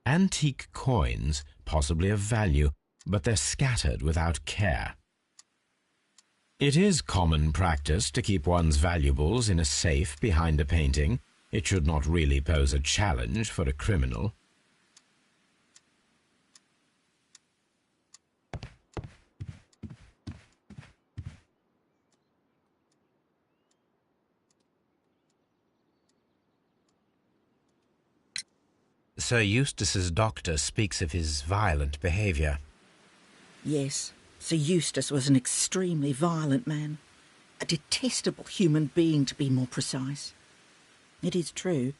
Antique coins, possibly of value, but they're scattered without care. It is common practice to keep one's valuables in a safe behind a painting. It should not really pose a challenge for a criminal. Sir Eustace's doctor speaks of his violent behaviour. Yes, Sir Eustace was an extremely violent man. A detestable human being, to be more precise. It is true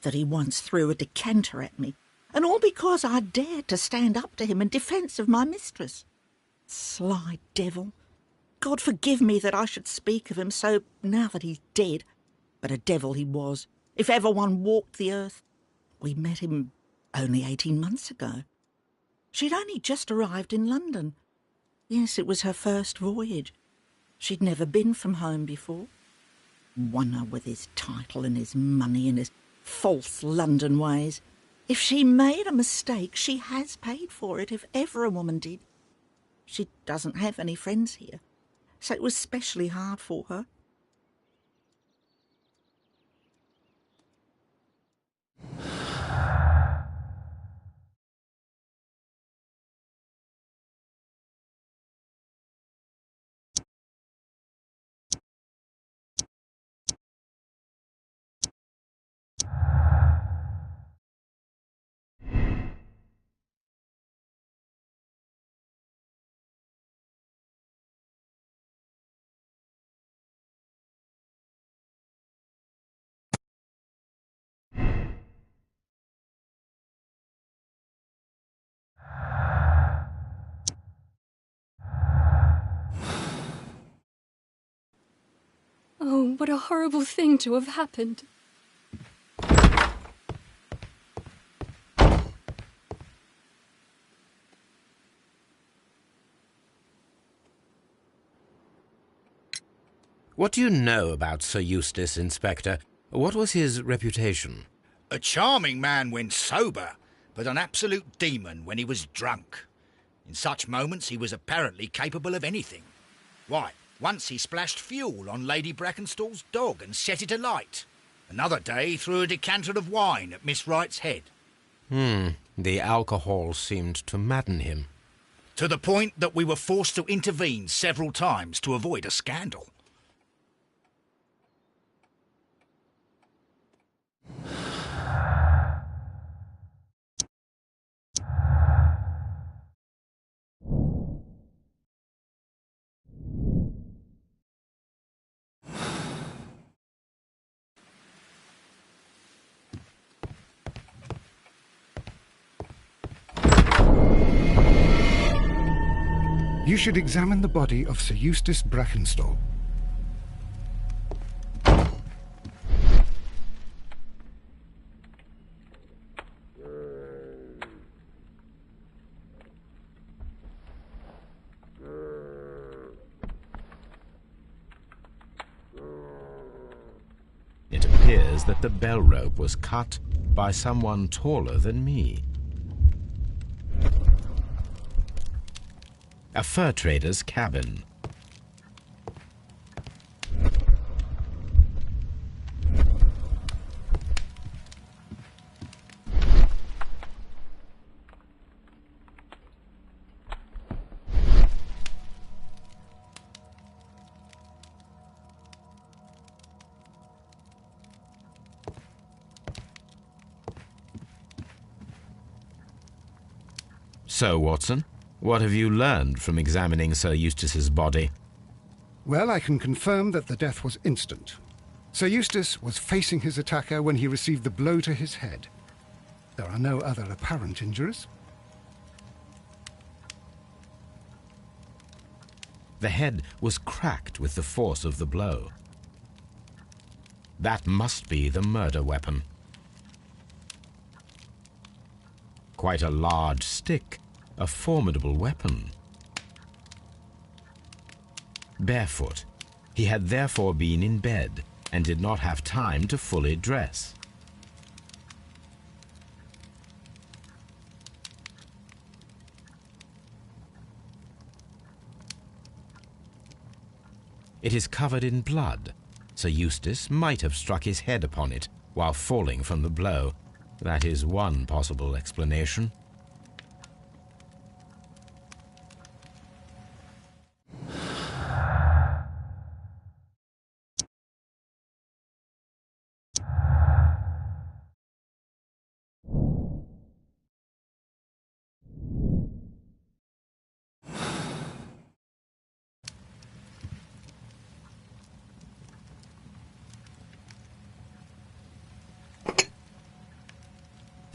that he once threw a decanter at me, and all because I dared to stand up to him in defence of my mistress. Sly devil. God forgive me that I should speak of him so now that he's dead, but a devil he was, if ever one walked the earth. We met him only 18 months ago. She'd only just arrived in London. Yes, it was her first voyage. She'd never been from home before. Wonder with his title and his money and his false London ways. If she made a mistake, she has paid for it, if ever a woman did. She doesn't have any friends here, so it was specially hard for her. Oh, what a horrible thing to have happened. What do you know about Sir Eustace, Inspector? What was his reputation? A charming man when sober, but an absolute demon when he was drunk. In such moments he was apparently capable of anything. Why, once he splashed fuel on Lady Brackenstall's dog and set it alight. Another day he threw a decanter of wine at Miss Wright's head. The alcohol seemed to madden him. To the point that we were forced to intervene several times to avoid a scandal. You should examine the body of Sir Eustace Brackenstall. It appears that the bell rope was cut by someone taller than me. A fur trader's cabin. So, Watson, what have you learned from examining Sir Eustace's body? Well, I can confirm that the death was instant. Sir Eustace was facing his attacker when he received the blow to his head. There are no other apparent injuries. The head was cracked with the force of the blow. That must be the murder weapon. Quite a large stick, a formidable weapon. Barefoot, he had therefore been in bed and did not have time to fully dress. It is covered in blood. Sir Eustace might have struck his head upon it while falling from the blow. That is one possible explanation.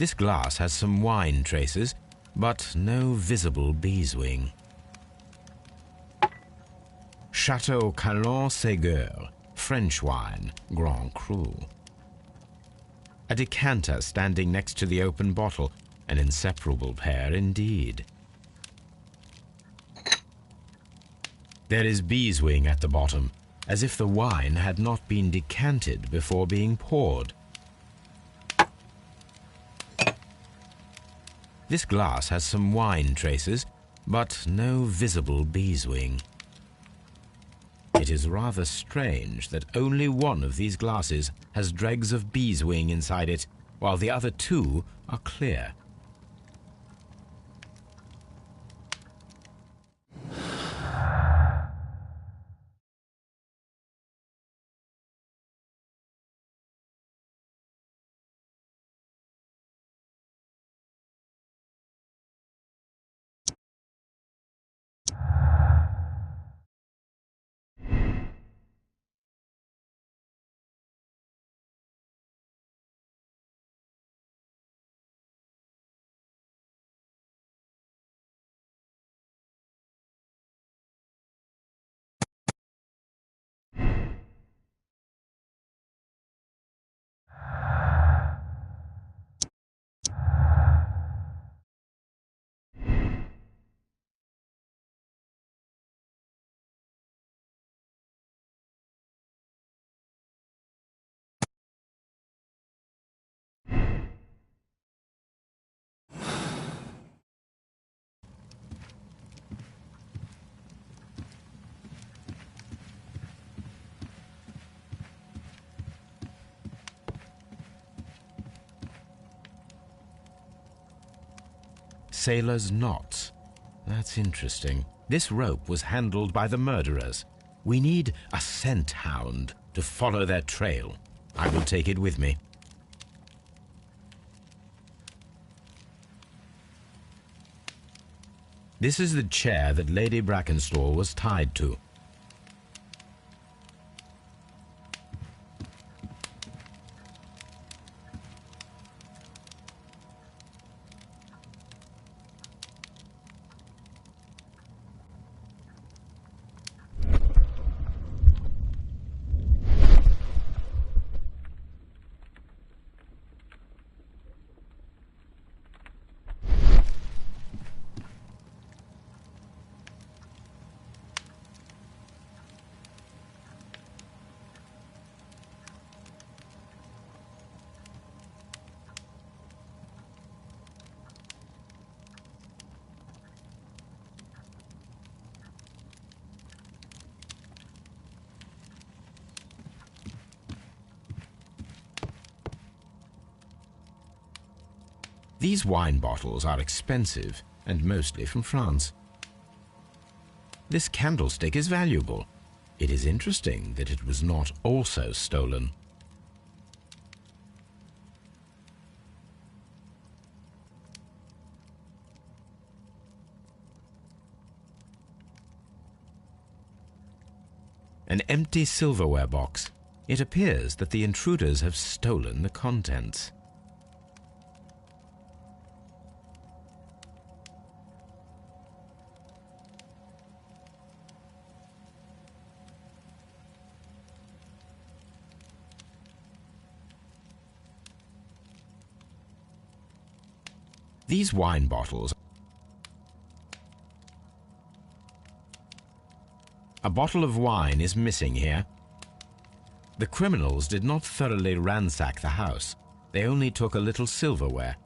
This glass has some wine traces, but no visible beeswing. Chateau Calon-Ségur, French wine, Grand Cru. A decanter standing next to the open bottle, an inseparable pair indeed. There is beeswing at the bottom, as if the wine had not been decanted before being poured. This glass has some wine traces, but no visible beeswing. It is rather strange that only one of these glasses has dregs of beeswing inside it, while the other two are clear. Sailor's knots. That's interesting. This rope was handled by the murderers. We need a scent hound to follow their trail. I will take it with me. This is the chair that Lady Brackenstall was tied to. These wine bottles are expensive and mostly from France. This candlestick is valuable. It is interesting that it was not also stolen. An empty silverware box. It appears that the intruders have stolen the contents. These wine bottles. A bottle of wine is missing here. The criminals did not thoroughly ransack the house. They only took a little silverware.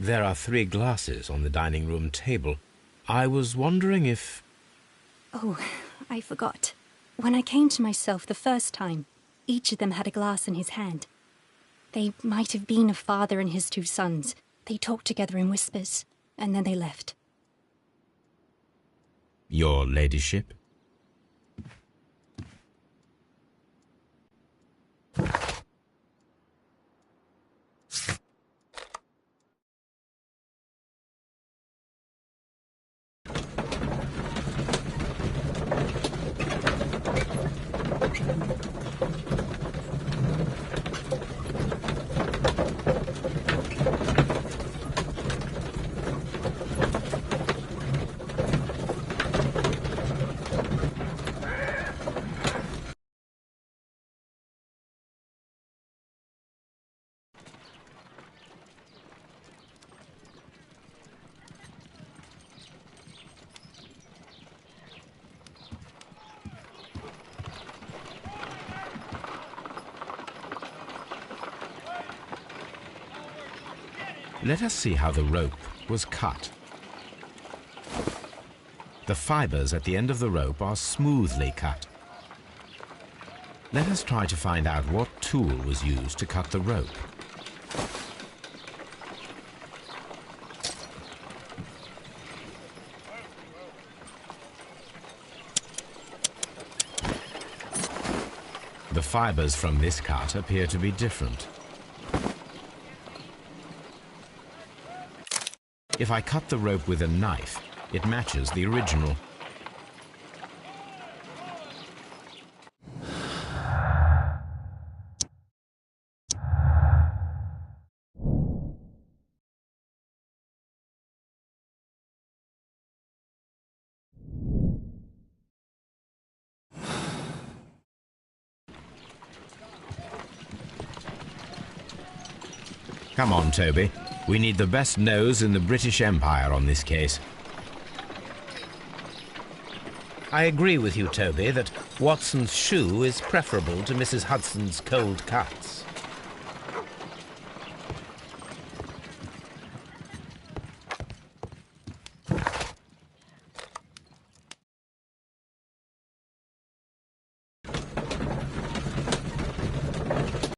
There are 3 glasses on the dining room table. I was wondering if... Oh, I forgot. When I came to myself the first time, each of them had a glass in his hand. They might have been a father and his 2 sons. They talked together in whispers, and then they left. Your ladyship? Let us see how the rope was cut. The fibers at the end of the rope are smoothly cut. Let us try to find out what tool was used to cut the rope. The fibers from this cut appear to be different. If I cut the rope with a knife, it matches the original. Come on, Toby. We need the best nose in the British Empire on this case. I agree with you, Toby, that Watson's shoe is preferable to Mrs. Hudson's cold cuts.